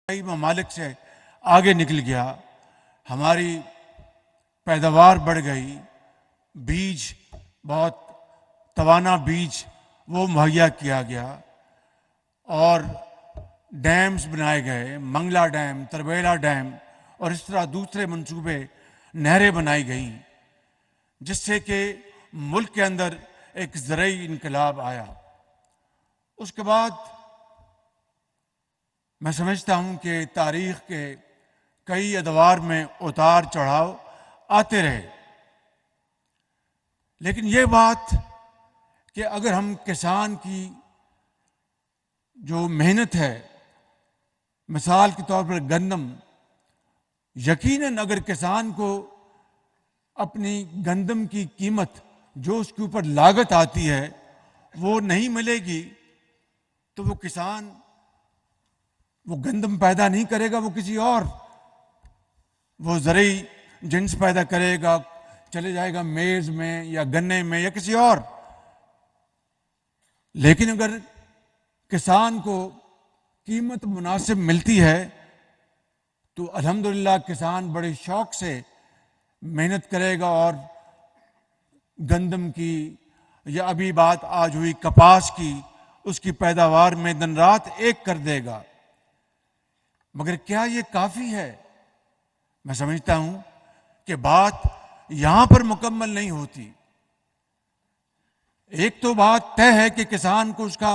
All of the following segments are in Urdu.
کئی ممالک سے آگے نکل گیا، ہماری پیداوار بڑھ گئی، بیج بہت توانا بیج وہ مہیا کیا گیا اور ڈیمز بنائے گئے، منگلا ڈیم، تربیلا ڈیم اور اس طرح دوسرے منصوبے، نہریں بنائی گئیں، جس سے کہ ملک کے اندر ایک زرعی انقلاب آیا۔ اس کے بعد میں سمجھتا ہوں کہ تاریخ کے کئی ادوار میں اتار چڑھاؤ آتے رہے، لیکن یہ بات کہ اگر ہم کسان کی جو محنت ہے، مثال کے طور پر گندم، یقیناً اگر کسان کو اپنی گندم کی قیمت جو اس کے اوپر لاگت آتی ہے وہ نہیں ملے گی تو وہ کسان وہ گندم پیدا نہیں کرے گا، وہ کسی اور وہ زرعی جنس پیدا کرے گا، چلے جائے گا میز میں یا گنے میں یا کسی اور۔ لیکن اگر کسان کو قیمت مناسب ملتی ہے تو الحمدللہ کسان بڑے شوق سے محنت کرے گا اور گندم کی یا ابھی بات آج ہوئی کپاس کی، اس کی پیداوار میں دن رات ایک کر دے گا۔ مگر کیا یہ کافی ہے؟ میں سمجھتا ہوں کہ بات یہاں پر مکمل نہیں ہوتی۔ ایک تو بات طے ہے کہ کسان کو اس کا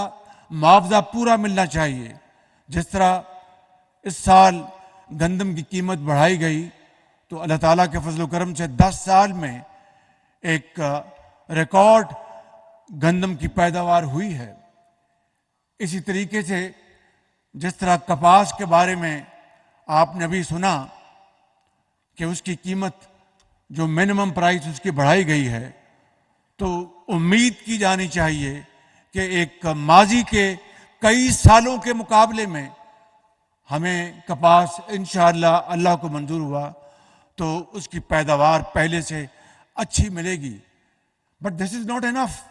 معاوضہ پورا ملنا چاہیے، جس طرح اس سال گندم کی قیمت بڑھائی گئی تو اللہ تعالیٰ کے فضل و کرم سے 10 سال میں ایک ریکارڈ گندم کی پیداوار ہوئی ہے۔ اسی طریقے سے جس طرح کپاس کے بارے میں آپ نے ابھی سنا کہ اس کی قیمت جو منیمم پرائس اس کی بڑھائی گئی ہے، تو امید کی جانی چاہیے کہ ایک ماضی کے کئی سالوں کے مقابلے میں ہمیں کپاس انشاءاللہ اللہ کو منظور ہوا تو اس کی پیداوار پہلے سے اچھی ملے گی۔ But this is not enough.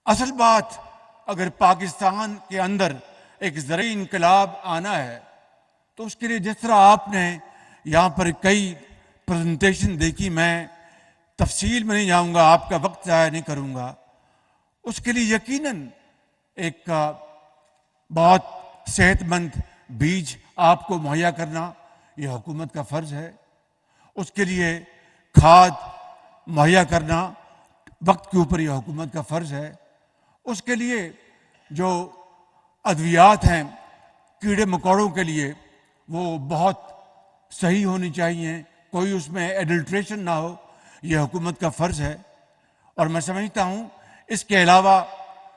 اصل بات اگر پاکستان کے اندر ایک زرعی انقلاب آنا ہے تو اس کے لیے جس طرح آپ نے یہاں پر کئی پریزنٹیشن دیکھی، میں تفصیل میں نہیں جاؤں گا، آپ کا وقت ضائع نہیں کروں گا، اس کے لیے یقیناً ایک بہت صحت مند بیج آپ کو مہیا کرنا یہ حکومت کا فرض ہے۔ اس کے لیے کھاد مہیا کرنا وقت کے اوپر یہ حکومت کا فرض ہے۔ اس کے لیے جو ادویات ہیں کیڑے مکوڑوں کے لیے وہ بہت صحیح ہونی چاہیے، کوئی اس میں ایڈلٹریشن نہ ہو، یہ حکومت کا فرض ہے۔ اور میں سمجھتا ہوں اس کے علاوہ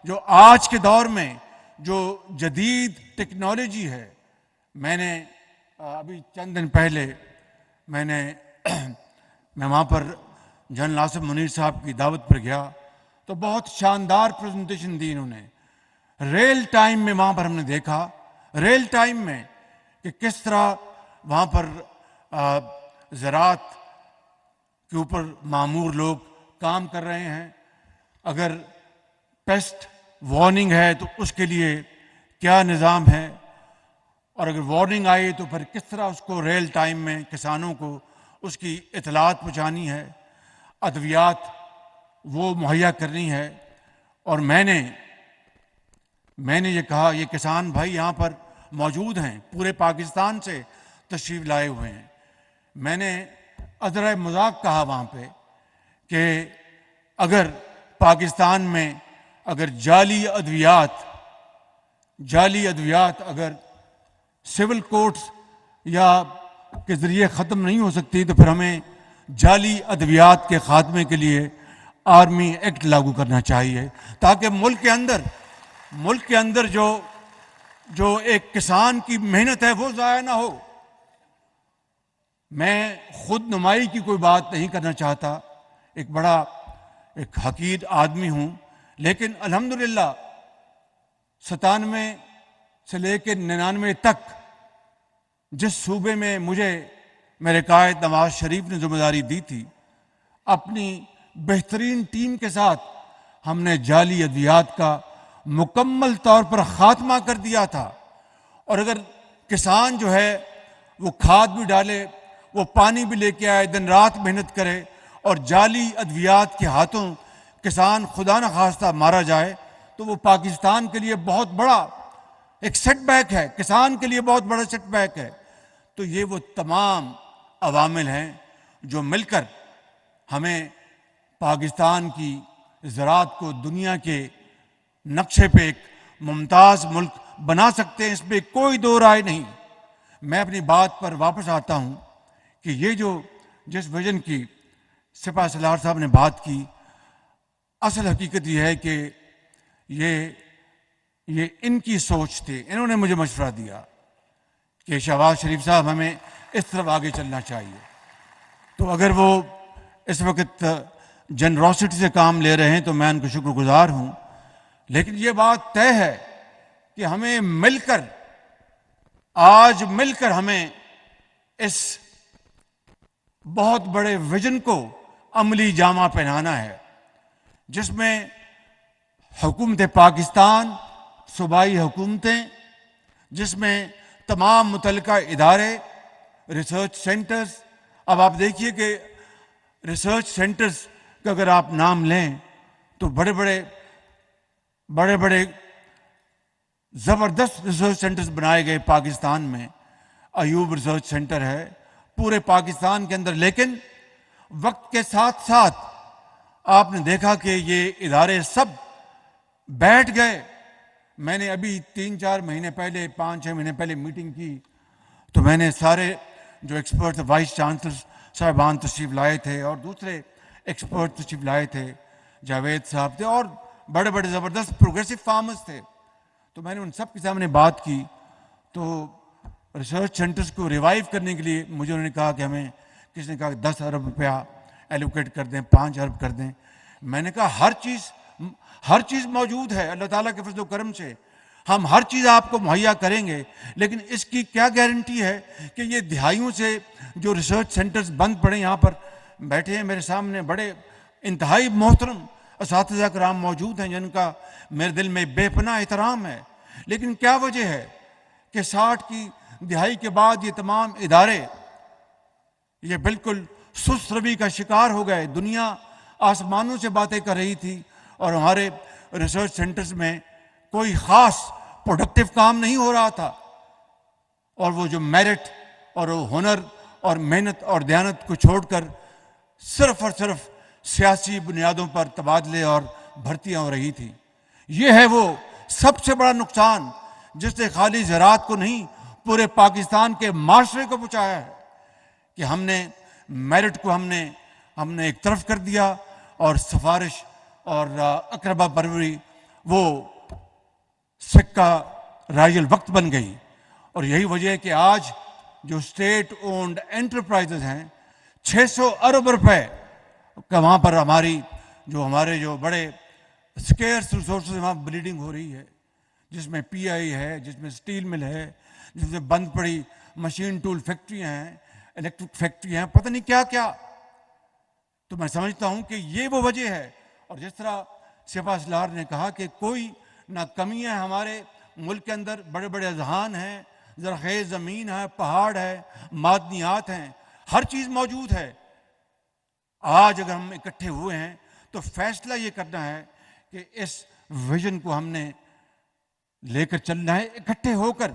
جو آج کے دور میں جو جدید ٹیکنالوجی ہے، میں نے ابھی چند دن پہلے میں وہاں پر جنرل ناصر منیر صاحب کی دعوت پر گیا تو بہت شاندار پریزنٹیشن دی انہوں نے۔ ریل ٹائم میں وہاں پر ہم نے دیکھا، ریل ٹائم میں کہ کس طرح وہاں پر زراعت کے اوپر مامور لوگ کام کر رہے ہیں۔ اگر پیسٹ وارننگ ہے تو اس کے لیے کیا نظام ہے، اور اگر وارننگ آئی تو پھر کس طرح اس کو ریل ٹائم میں کسانوں کو اس کی اطلاعات پہنچانی ہے، ادویات وہ مہیا کرنی ہے۔ اور میں نے یہ کہا، یہ کسان بھائی یہاں پر موجود ہیں، پورے پاکستان سے تشریف لائے ہوئے ہیں۔ میں نے ادرائے مذاق کہا وہاں پہ کہ اگر پاکستان میں اگر جعلی ادویات اگر سول کورٹس یا کے ذریعے ختم نہیں ہو سکتی تو پھر ہمیں جعلی ادویات کے خاتمے کے لیے آرمی ایکٹ لاگو کرنا چاہیے، تاکہ ملک کے اندر جو ایک کسان کی محنت ہے وہ ضائع نہ ہو۔ میں خود نمائی کی کوئی بات نہیں کرنا چاہتا، ایک حقیر آدمی ہوں، لیکن الحمدللہ 97 سے لے کے 99 تک جس صوبے میں مجھے میرے قائد نواز شریف نے ذمہ داری دی تھی، اپنی بہترین ٹیم کے ساتھ ہم نے جعلی ادویات کا مکمل طور پر خاتمہ کر دیا تھا۔ اور اگر کسان جو ہے وہ کھاد بھی ڈالے, وہ پانی بھی لے کے آئے, دن رات محنت کرے, اور جعلی ادویات کے ہاتھوں کسان خدا نہ خواستہ مارا جائے, تو وہ پاکستان کے لیے بہت بڑا ایک سیٹ بیک ہے, کسان کے لیے بہت بڑا سیٹ بیک ہے. تو یہ وہ تمام عوامل ہیں جو مل کر ہمیں پاکستان کی زراعت کو دنیا کے نقشے پہ ایک ممتاز ملک بنا سکتے ہیں, اس پہ کوئی دو رائے نہیں. میں اپنی بات پر واپس آتا ہوں کہ یہ جو جس ویژن کی سپاہ سالار صاحب نے بات کی, اصل حقیقت یہ ہے کہ یہ ان کی سوچ تھی. انہوں نے مجھے مشورہ دیا کہ شہباز شریف صاحب ہمیں اس طرف آگے چلنا چاہیے. تو اگر وہ اس وقت جنروسٹی سے کام لے رہے ہیں تو میں ان کو شکر گزار ہوں, لیکن یہ بات طے ہے کہ ہمیں مل کر, آج مل کر ہمیں اس بہت بڑے ویژن کو عملی جامہ پہنانا ہے, جس میں حکومت پاکستان, صوبائی حکومتیں, جس میں تمام متعلقہ ادارے, ریسرچ سینٹرز. اب آپ دیکھیے کہ ریسرچ سینٹرز کا اگر آپ نام لیں تو بڑے بڑے زبردست ریسرچ سینٹرز بنائے گئے پاکستان میں. ایوب ریسرچ سینٹر ہے پورے پاکستان کے اندر, لیکن وقت کے ساتھ ساتھ آپ نے دیکھا کہ یہ ادارے سب بیٹھ گئے. میں نے ابھی 3-4 مہینے پہلے, 5-6 مہینے پہلے میٹنگ کی, تو میں نے سارے جو ایکسپرٹ وائس چانسلر صاحبان تشریف لائے تھے اور دوسرے ایکسپرٹ تشریف لائے تھے, جاوید صاحب تھے, اور بڑے بڑے زبردست پروگریسو فارمرز تھے. تو میں نے ان سب کے سامنے بات کی. تو ریسرچ سینٹرز کو ریوائیو کرنے کے لیے مجھے انہوں نے کہا کہ ہمیں, کسی نے کہا 10 ارب روپیہ ایلوکیٹ کر دیں, 5 ارب کر دیں. میں نے کہا ہر چیز موجود ہے, اللہ تعالیٰ کے فضل و کرم سے ہم ہر چیز آپ کو مہیا کریں گے, لیکن اس کی کیا گارنٹی ہے کہ یہ دہائیوں سے جو ریسرچ سینٹرز بند پڑے, یہاں پر بیٹھے ہیں میرے سامنے بڑے انتہائی محترم اساتذہ کرام موجود ہیں جن کا میرے دل میں بے پناہ احترام ہے, لیکن کیا وجہ ہے کہ 60 کی دہائی کے بعد یہ تمام ادارے یہ بالکل سست روی کا شکار ہو گئے. دنیا آسمانوں سے باتیں کر رہی تھی اور ہمارے ریسرچ سینٹرز میں کوئی خاص پروڈکٹیو کام نہیں ہو رہا تھا, اور وہ جو میرٹ اور وہ ہنر اور محنت اور دیانت کو چھوڑ کر صرف اور صرف سیاسی بنیادوں پر تبادلے اور بھرتیاں ہو رہی تھی. یہ ہے وہ سب سے بڑا نقصان جس نے خالی زراعت کو نہیں پورے پاکستان کے معاشرے کو پہنچایا ہے, کہ ہم نے میرٹ کو ہم نے ایک طرف کر دیا, اور سفارش اور اقربا پروری وہ سکہ رائج الوقت بن گئی. اور یہی وجہ ہے کہ آج جو اسٹیٹ اونڈ انٹرپرائزز ہیں, 600 ارب روپے کا وہاں پر ہمارے جو بڑے سکیئرس ریسورسز وہاں بلیڈنگ ہو رہی ہے, جس میں پی آئی ہے, جس میں سٹیل مل ہے, جس میں بند پڑی مشین ٹول فیکٹریاں ہیں, الیکٹرک فیکٹری ہیں, پتہ نہیں کیا کیا. تو میں سمجھتا ہوں کہ یہ وہ وجہ ہے. اور جس طرح سپاہ سالار نے کہا کہ کوئی نہ کمی ہے ہمارے ملک کے اندر, بڑے بڑے اذہان ہیں, زرخیز زمین ہے, پہاڑ ہے, معدنیات ہیں, ہر چیز موجود ہے. آج اگر ہم اکٹھے ہوئے ہیں تو فیصلہ یہ کرنا ہے کہ اس ویژن کو ہم نے لے کر چلنا ہے, اکٹھے ہو کر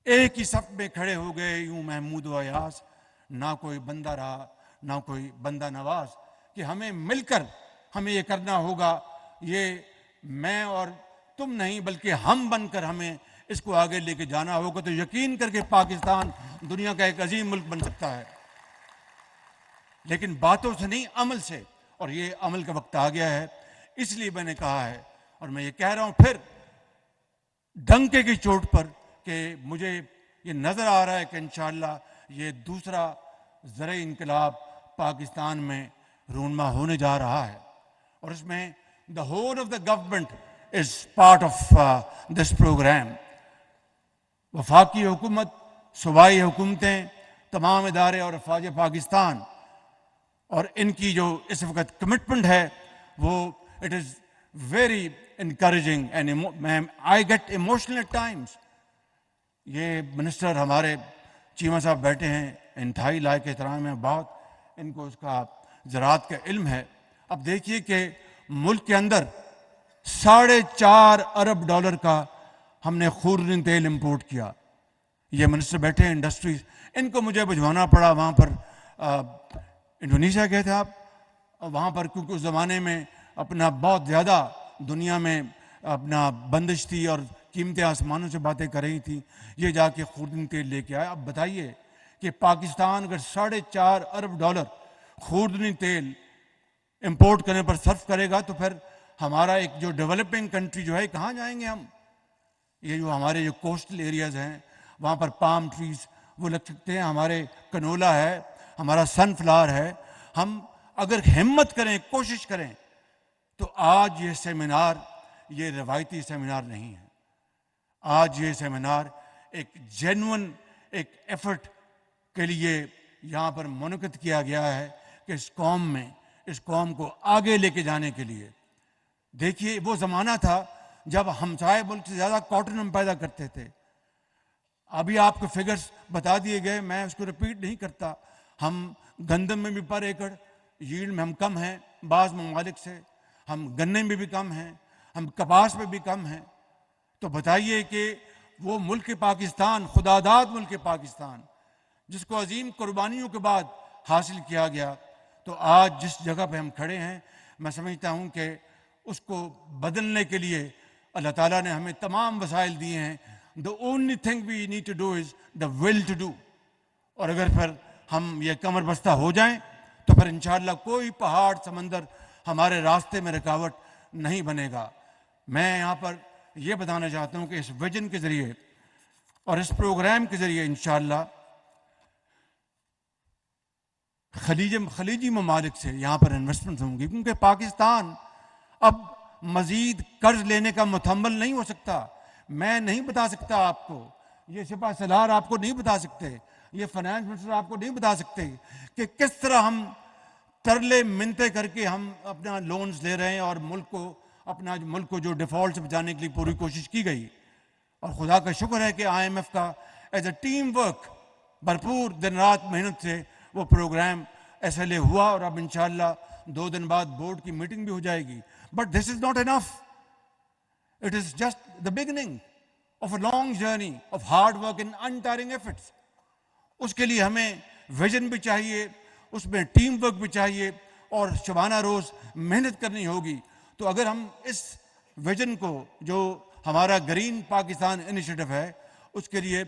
ایک ہی صف میں کھڑے ہو گئے یوں محمود و ایاز, نہ کوئی بندہ رہا نہ کوئی بندہ نواز, کہ ہمیں مل کر ہمیں یہ کرنا ہوگا. یہ میں اور تم نہیں بلکہ ہم بن کر ہمیں اس کو آگے لے کے جانا ہوگا. تو یقین کر کے پاکستان دنیا کا ایک عظیم ملک بن سکتا ہے, لیکن باتوں سے نہیں, عمل سے. اور یہ عمل کا وقت آ گیا ہے. اس لیے میں نے کہا ہے, اور میں یہ کہہ رہا ہوں پھر ڈنکے کی چوٹ پر, کہ مجھے یہ نظر آ رہا ہے کہ انشاءاللہ یہ دوسرا زرعی انقلاب پاکستان میں رونما ہونے جا رہا ہے, اور اس میں the whole of the government is part of this program. وفاقی حکومت, صوبائی حکومتیں, تمام ادارے اور افواج پاکستان, اور ان کی جو اس وقت کمٹمنٹ ہے وہ it is very encouraging and I get emotional at times. یہ منسٹر ہمارے چیمہ صاحب بیٹھے ہیں، انتہائی لائق احترام ہیں، بہت ان کو اس کا زراعت کا علم ہے. اب دیکھیے کہ ملک کے اندر 4.5 ارب ڈالر کا ہم نے خوردنی تیل امپورٹ کیا. یہ منسٹر بیٹھے ہیں انڈسٹریز، ان کو مجھے بھجوانا پڑا وہاں پر. انڈونیشیا گئے تھے آپ وہاں پر، کیونکہ اس زمانے میں اپنا بہت زیادہ دنیا میں اپنا بندش تھی اور قیمتیں آسمانوں سے باتیں کر رہی تھیں. یہ جا کے خوردنی تیل لے کے آئے. اب بتائیے کہ پاکستان اگر 4.5 ارب ڈالر خوردنی تیل امپورٹ کرنے پر صرف کرے گا تو پھر ہمارا ایک جو ڈیولپنگ کنٹری جو ہے کہاں جائیں گے ہم؟ یہ جو ہمارے جو کوسٹل ایریاز ہیں وہاں پر پام ٹریز وہ لگ سکتے ہیں، ہمارے کنولا ہے، ہمارا سن فلاور ہے. ہم اگر ہمت کریں، کوشش کریں تو آج یہ سیمینار یہ روایتی سیمینار نہیں ہے. آج یہ سیمینار ایک جینون ایک ایفرٹ کے لیے یہاں پر منعقد کیا گیا ہے کہ اس قوم کو آگے لے کے جانے کے لیے. دیکھیے وہ زمانہ تھا جب ہمسائے ملک سے زیادہ کاٹن ہم پیدا کرتے تھے. ابھی آپ کو فگرز بتا دیے گئے، میں اس کو ریپیٹ نہیں کرتا. ہم گندم میں بھی پر ایکڑ ییلڈ میں ہم کم ہیں بعض ممالک سے، ہم گنے میں بھی کم ہیں، ہم کپاس میں بھی کم ہیں. تو بتائیے کہ وہ ملک پاکستان، خداداد ملک پاکستان، جس کو عظیم قربانیوں کے بعد حاصل کیا گیا، تو آج جس جگہ پہ ہم کھڑے ہیں میں سمجھتا ہوں کہ اس کو بدلنے کے لیے اللہ تعالیٰ نے ہمیں تمام وسائل دیے ہیں. The only thing we need to do is the will to do. اور اگر پھر ہم یہ کمر بستہ ہو جائیں تو پھر انشاءاللہ کوئی پہاڑ سمندر ہمارے راستے میں رکاوٹ نہیں بنے گا. میں یہاں پر یہ بتانا چاہتا ہوں کہ اس ویژن کے ذریعے اور اس پروگرام کے ذریعے انشاءاللہ خلیجی ممالک سے یہاں پر انویسٹمنٹ ہوں گی، کیونکہ پاکستان اب مزید قرض لینے کا متحمل نہیں ہو سکتا. میں نہیں بتا سکتا آپ کو، یہ سپاہ سالار آپ کو نہیں بتا سکتے، یہ فائنانس منسٹر آپ کو نہیں بتا سکتے کہ کس طرح ہم ترلے منتیں کر کے ہم اپنا لونز لے رہے ہیں اور ملک کو جو ڈیفالٹ سے بچانے کے لیے پوری کوشش کی گئی. اور خدا کا شکر ہے کہ آئی ایم ایف کا ایز اے ٹیم ورک بھرپور دن رات محنت سے وہ پروگرام SLA ہوا، اور اب انشاءاللہ 2 دن بعد بورڈ کی میٹنگ بھی ہو جائے گی. But this is not enough. It is just the beginning of a long journey of hard work and untiring efforts. اس کے لیے ہمیں ویژن بھی چاہیے، اس میں ٹیم ورک بھی چاہیے اور شبانہ روز محنت کرنی ہوگی. تو اگر ہم اس ویژن کو جو ہمارا گرین پاکستان انیشیٹو ہے اس کے لیے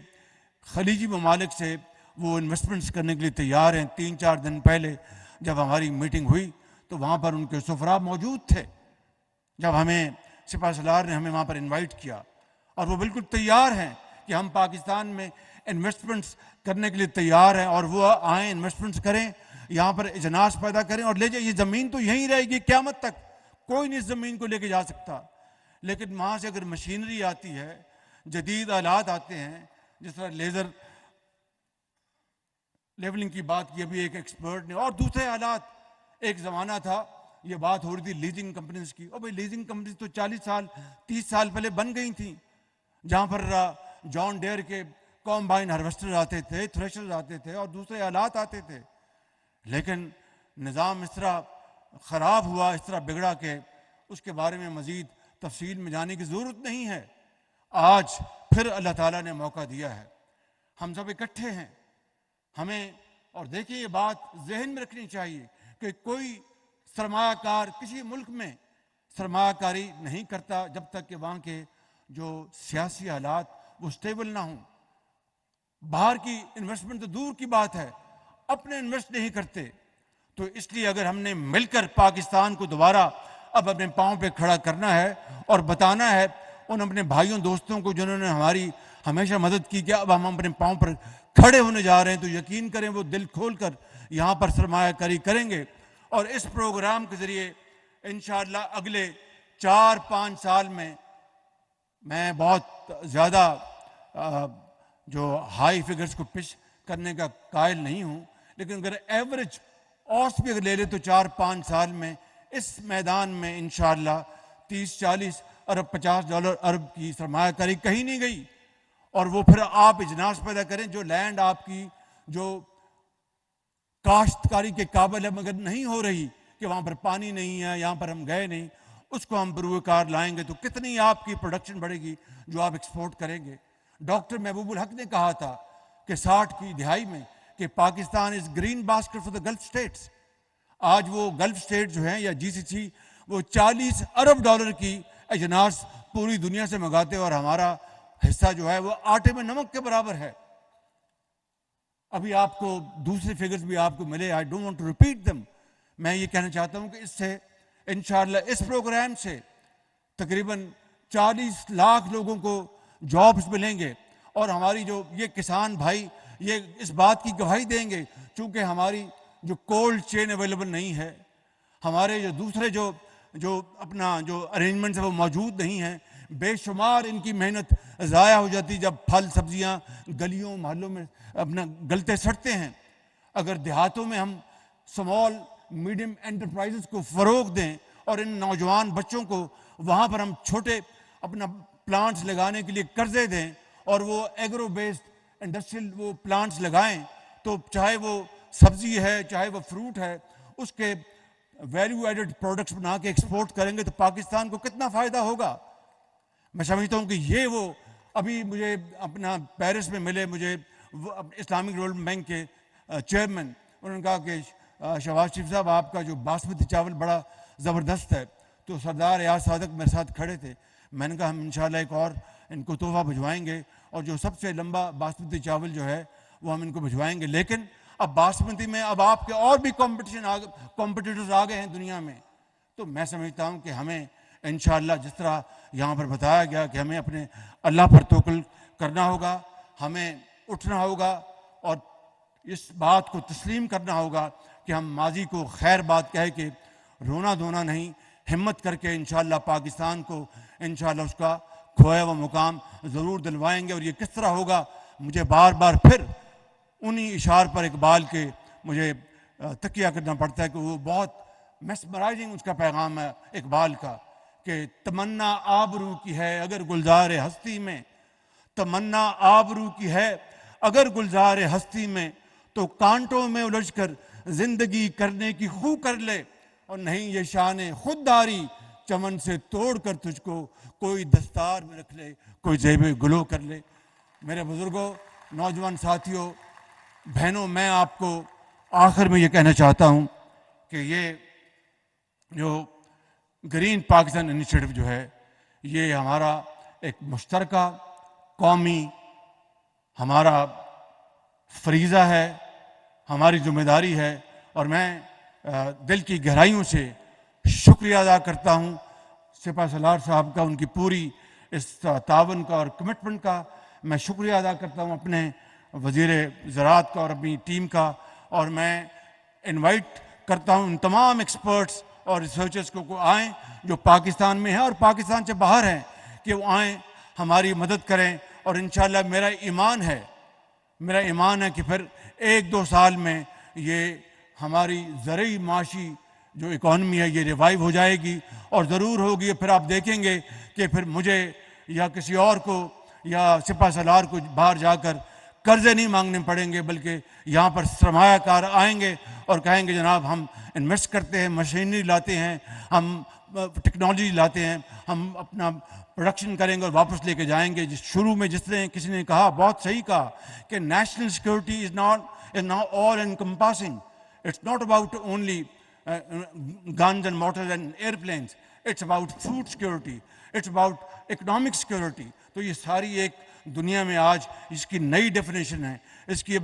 خلیجی ممالک سے وہ انویسٹمنٹس کرنے کے لیے تیار ہیں. 3-4 دن پہلے جب ہماری میٹنگ ہوئی تو وہاں پر ان کے سفراء موجود تھے. جب ہمیں سپاہ سالار نے ہمیں وہاں پر انوائٹ کیا اور وہ بالکل تیار ہیں کہ ہم پاکستان میں انویسٹمنٹس کرنے کے لیے تیار ہیں، اور وہ آئیں انویسٹمنٹس کریں، یہاں پر اجناس پیدا کریں اور لے جائیں. یہ زمین تو یہیں رہے گی قیامت تک، کوئی نہیں اس زمین کو لے کے جا سکتا. لیکن وہاں سے اگر مشینری آتی ہے، جدید آلات آتے ہیں، جس طرح لیزر لیولنگ کی بات کی ابھی ایک ایکسپرٹ نے، اور دوسرے آلات. ایک زمانہ تھا یہ بات ہو رہی تھی لیزنگ کمپنیز کی. اور بھائی لیزنگ کمپنیز تو 40 سال 30 سال پہلے بن گئی تھیں، جہاں پر جان ڈیئر کے کمبائن ہارویسٹر آتے تھے، تھریشرز آتے تھے اور دوسرے آلات آتے تھے. لیکن نظام اس طرح خراب ہوا، اس طرح بگڑا کہ اس کے بارے میں مزید تفصیل میں جانے کی ضرورت نہیں ہے. آج پھر اللہ تعالیٰ نے موقع دیا ہے، ہم سب اکٹھے ہیں. ہمیں اور دیکھیے یہ بات ذہن میں رکھنی چاہیے کہ کوئی سرمایہ کار کسی ملک میں سرمایہ کاری نہیں کرتا جب تک کہ وہاں کے جو سیاسی حالات وہ سٹیبل نہ ہوں. باہر کی انویسٹمنٹ تو دور کی بات ہے، اپنے انویسٹ نہیں کرتے. تو اس لیے اگر ہم نے مل کر پاکستان کو دوبارہ اب اپنے پاؤں پہ کھڑا کرنا ہے اور بتانا ہے ان اپنے بھائیوں دوستوں کو جنہوں نے ہماری ہمیشہ مدد کی کہ اب ہم اپنے پاؤں پر کھڑے ہونے جا رہے ہیں، تو یقین کریں وہ دل کھول کر یہاں پر سرمایہ کاری کریں گے. اور اس پروگرام کے ذریعے انشاءاللہ اگلے 4-5 سال میں بہت زیادہ جو ہائی فگرز کو پچ کرنے کا قائل نہیں ہوں، لیکن اگر ایوریج اوس بھی اگر لے لے تو 4-5 سال میں اس میدان میں انشاءاللہ 30-40 ارب $50 ارب کی سرمایہ کاری کہیں نہیں گئی. اور وہ پھر آپ اجناس پیدا کریں جو لینڈ آپ کی جو کاشتکاری کے قابل ہے مگر نہیں ہو رہی کہ وہاں پر پانی نہیں ہے, یہاں پر ہم گئے نہیں, اس کو ہم بروئے کار لائیں گے تو کتنی آپ کی پروڈکشن بڑھے گی جو آپ ایکسپورٹ کریں گے. ڈاکٹر محبوب الحق نے کہا تھا کہ 60 کی دہائی میں کہ Pakistan is green basket for the Gulf states. آج وہ گلف اسٹیٹ جو ہیں یا GCC وہ $40 ارب کی اجناس پوری دنیا سے منگاتے اور ہمارا حصہ جو ہے وہ آٹے میں نمک کے برابر ہے. ابھی آپ کو دوسرے فگرز بھی آپ کو ملے, I don't want to repeat them. میں یہ کہنا چاہتا ہوں کہ اس سے انشاءاللہ اس پروگرام سے تقریباً 40 لاکھ لوگوں کو جابز ملیں گے, اور ہماری جو یہ کسان بھائی یہ اس بات کی گواہی دیں گے چونکہ ہماری جو کولڈ چین اویلیبل نہیں ہے, ہمارے جو دوسرے جو اپنا جو ارینجمنٹس ہیں وہ موجود نہیں ہیں, بے شمار ان کی محنت ضائع ہو جاتی جب پھل سبزیاں گلیوں محلوں میں اپنا گلتے سڑتے ہیں. اگر دیہاتوں میں ہم سمال میڈیم انٹرپرائزز کو فروغ دیں اور ان نوجوان بچوں کو وہاں پر ہم چھوٹے اپنا پلانٹس لگانے کے لیے قرضے دیں اور وہ ایگرو بیسڈ انڈسٹریل وہ پلانٹس لگائیں, تو چاہے وہ سبزی ہے چاہے وہ فروٹ ہے اس کے ویلیو ایڈڈ پروڈکٹس بنا کے ایکسپورٹ کریں گے تو پاکستان کو کتنا فائدہ ہوگا. میں سمجھتا ہوں کہ یہ وہ ابھی مجھے اپنا پیرس میں ملے مجھے اسلامک ڈیولپمنٹ بینک کے چیئرمین, انہوں نے کہا کہ شہباز شریف صاحب آپ کا جو باسمتی چاول بڑا زبردست ہے, تو سردار ایاز صادق میرے ساتھ کھڑے تھے. میں نے کہا ہم انشاءاللہ ایک اور ان کو تحفہ بھجوائیں گے اور جو سب سے لمبا باسمتی چاول جو ہے وہ ہم ان کو بھجوائیں گے. لیکن اب باسمتی میں اب آپ کے اور بھی کمپٹیٹرز آ گئے ہیں دنیا میں, تو میں سمجھتا ہوں کہ ہمیں انشاءاللہ جس طرح یہاں پر بتایا گیا کہ ہمیں اپنے اللہ پر توکل کرنا ہوگا, ہمیں اٹھنا ہوگا اور اس بات کو تسلیم کرنا ہوگا کہ ہم ماضی کو خیر بات کہہ کے رونا دھونا نہیں, ہمت کر کے انشاءاللہ پاکستان کو انشاءاللہ اس کا کھویا ہوا مقام ضرور دلوائیں گے. اور یہ کس طرح ہوگا مجھے بار بار پھر انہی اشعار پر اقبال کے مجھے تکیہ کرنا پڑتا ہے کہ وہ بہت میسمرائزنگ اس کا پیغام ہے اقبال کا کہ تمنا آبرو کی ہے اگر گلزار ہستی میں, تمنا آبرو کی ہے اگر گلزار ہستی میں, تو کانٹوں میں الجھ کر زندگی کرنے کی خو کر لے, اور نہیں یہ شان خودداری چمن سے توڑ کر تجھ کو کوئی دستار میں رکھ لے, کوئی زیب گلو کر لے. میرے بزرگوں, نوجوان ساتھیوں, بہنوں, میں آپ کو آخر میں یہ کہنا چاہتا ہوں کہ یہ جو گرین پاکستان انیشیٹو جو ہے یہ ہمارا ایک مشترکہ قومی ہمارا فریضہ ہے, ہماری ذمہ داری ہے, اور میں دل کی گہرائیوں سے شکریہ ادا کرتا ہوں سپہ سالار صاحب کا, ان کی پوری اس تعاون کا اور کمٹمنٹ کا. میں شکریہ ادا کرتا ہوں اپنے وزیر زراعت کا اور اپنی ٹیم کا, اور میں انوائٹ کرتا ہوں ان تمام ایکسپرٹس اور ریسرچرز کو آئیں جو پاکستان میں ہیں اور پاکستان سے باہر ہیں کہ وہ آئیں ہماری مدد کریں. اور انشاءاللہ میرا ایمان ہے کہ پھر 1-2 سال میں یہ ہماری زرعی معاشی جو اکانومی ہے یہ ریوائیو ہو جائے گی اور ضرور ہوگی. پھر آپ دیکھیں گے کہ پھر مجھے یا کسی اور کو یا سپہ سالار کو باہر جا کر قرضے نہیں مانگنے پڑیں گے, بلکہ یہاں پر سرمایہ کار آئیں گے اور کہیں گے جناب ہم انویسٹ کرتے ہیں, مشینری لاتے ہیں, ہم ٹیکنالوجی لاتے ہیں, ہم اپنا پروڈکشن کریں گے اور واپس لے کے جائیں گے. شروع میں جس نے کسی نے کہا, بہت صحیح کہا, کہ national security is not all encompassing. It's not about only guns and mortars and airplanes. It's about food security. It's about economic security. تو یہ ساری ایک دنیا میں آج اس کی نئی ڈیفینیشن ہے, اس کی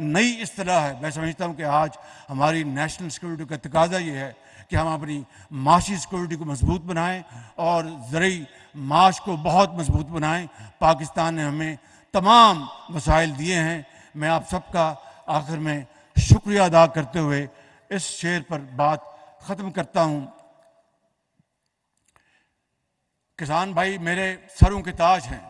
نئی اصطلاح ہے. میں سمجھتا ہوں کہ آج ہماری نیشنل سیکورٹی کا تقاضا یہ ہے کہ ہم اپنی معاشی سیکورٹی کو مضبوط بنائیں اور زرعی معاش کو بہت مضبوط بنائیں. پاکستان نے ہمیں تمام وسائل دیے ہیں. میں آپ سب کا آخر میں شکریہ ادا کرتے ہوئے اس شعر پر بات ختم کرتا ہوں. کسان بھائی میرے سروں کے تاج ہیں,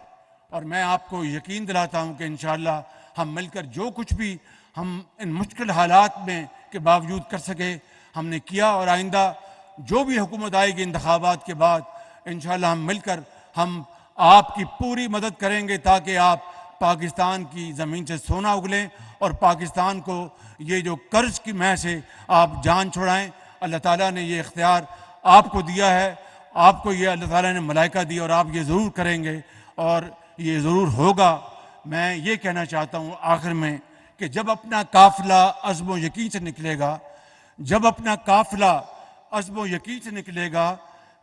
اور میں آپ کو یقین دلاتا ہوں کہ انشاءاللہ ہم مل کر جو کچھ بھی ہم ان مشکل حالات میں کے باوجود کر سکے ہم نے کیا, اور آئندہ جو بھی حکومت آئے گی انتخابات کے بعد انشاءاللہ ہم مل کر ہم آپ کی پوری مدد کریں گے تاکہ آپ پاکستان کی زمین سے سونا اگلیں اور پاکستان کو یہ جو قرض کی مہ سے آپ جان چھڑائیں۔ اللہ تعالیٰ نے یہ اختیار آپ کو دیا ہے، آپ کو یہ اللہ تعالیٰ نے ملائکہ دی اور آپ یہ ضرور کریں گے اور یہ ضرور ہوگا۔ میں یہ کہنا چاہتا ہوں آخر میں کہ جب اپنا قافلہ عزم و یقین سے نکلے گا، جب اپنا قافلہ عزم و یقین سے نکلے گا،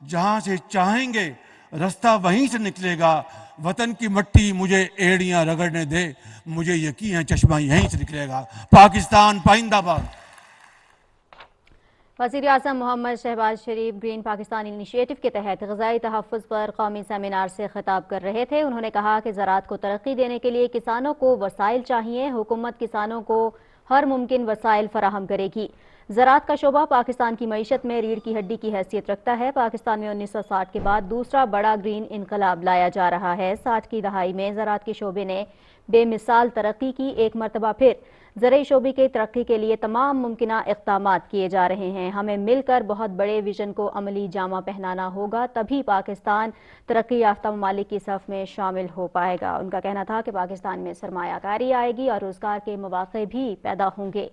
جہاں سے چاہیں گے رستہ وہیں سے نکلے گا۔ وطن کی مٹی مجھے ایڑیاں رگڑنے دے، مجھے یقین ہے چشمہ یہیں سے نکلے گا۔ پاکستان پائندہ باد۔ وزیر اعظم محمد شہباز شریف گرین پاکستان انیشیٹو کے تحت غذائی تحفظ پر قومی سیمینار سے خطاب کر رہے تھے۔ انہوں نے کہا کہ زراعت کو ترقی دینے کے لیے کسانوں کو وسائل چاہیے، حکومت کسانوں کو ہر ممکن وسائل فراہم کرے گی۔ زراعت کا شعبہ پاکستان کی معیشت میں ریڑھ کی ہڈی کی حیثیت رکھتا ہے۔ پاکستان میں 1960 کے بعد دوسرا بڑا گرین انقلاب لایا جا رہا ہے۔ 60 کی دہائی میں زراعت کے شعبے نے بے مثال ترقی کی۔ ایک مرتبہ پھر زرعی شعبے کی ترقی کے لیے تمام ممکنہ اقدامات کیے جا رہے ہیں۔ ہمیں مل کر بہت بڑے ویژن کو عملی جامہ پہنانا ہوگا، تبھی پاکستان ترقی یافتہ ممالک کی صف میں شامل ہو پائے گا۔ ان کا کہنا تھا کہ پاکستان میں سرمایہ کاری آئے گی اور روزگار کے مواقع بھی پیدا ہوں گے۔